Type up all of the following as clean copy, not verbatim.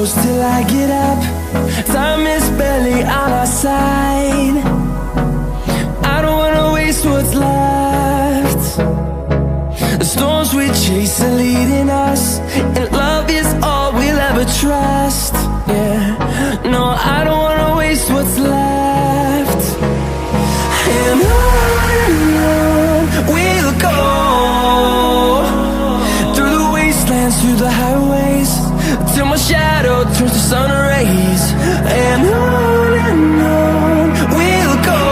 close till I get up. Time is barely on our side. I don't wanna waste what's left. The storms we chase are leading us, and love is all we'll ever trust. Yeah, no, I don't wanna waste what's left. And on we'll go, through the wastelands, through the highways, till my shadow turns to sun rays. And on we'll go,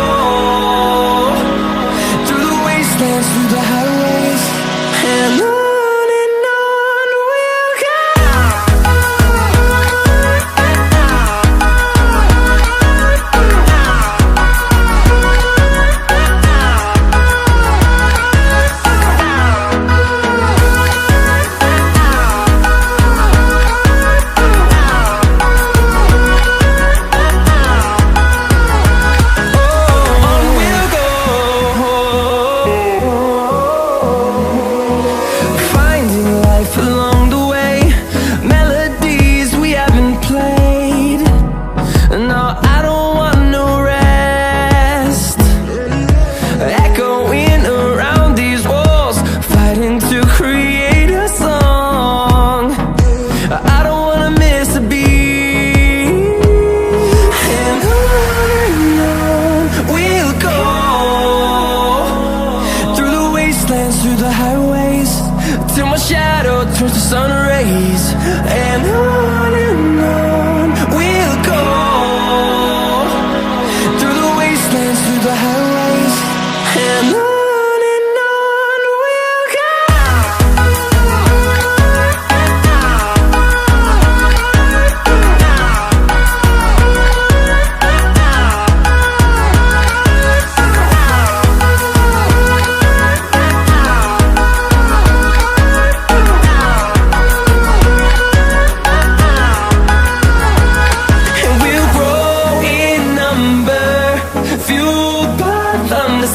through the wastelands, through the highways, and on we'll go. Through the highways, till my shadow turns to sun rays. And on we'll go, through the wastelands, through the highways, and on we'll go.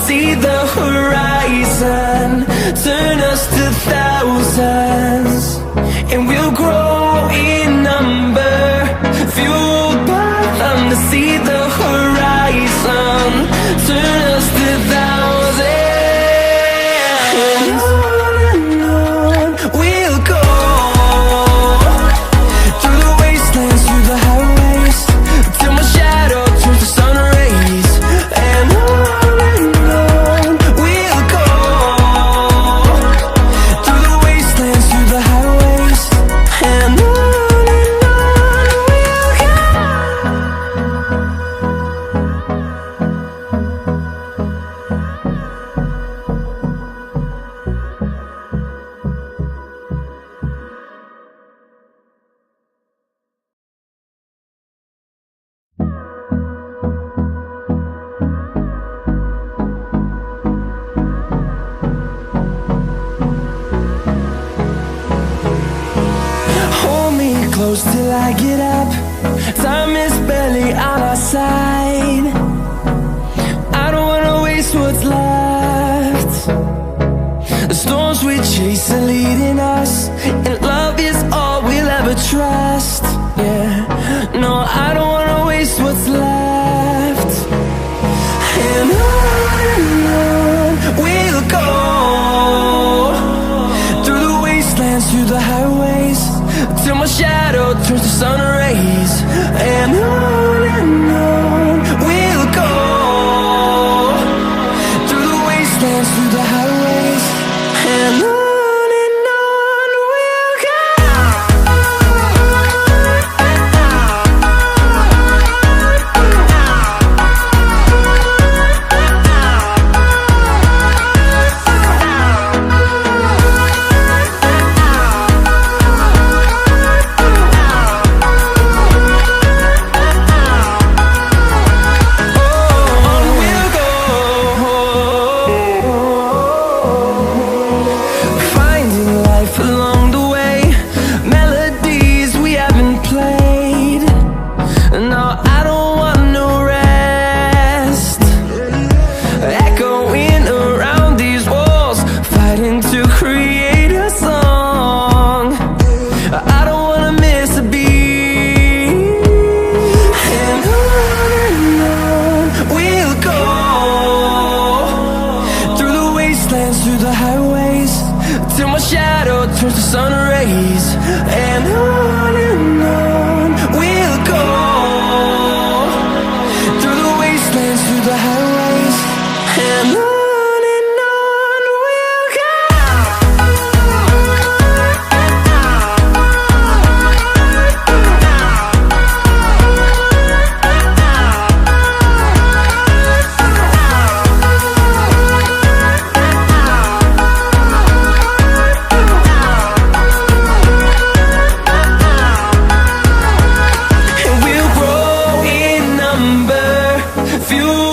See the horizon, turn us to thousands, and we'll grow in number, fueled by them. To see the horizon, turn us to thousands, and on we'll go, through the wastelands, through the highways, till my shadow turns to sun rays. And close till I get up. Time is barely on our side. I don't wanna waste what's left. The storms we chase are leading us, and love is all we'll ever trust. Yeah, no, I don't wanna waste what's left. And on we'll go, through the wastelands, through the highways, till my shadow turns to sun rays. And on turns to sun rays, and on we'll go, through the wastelands, through the highways, and on we'll go. Few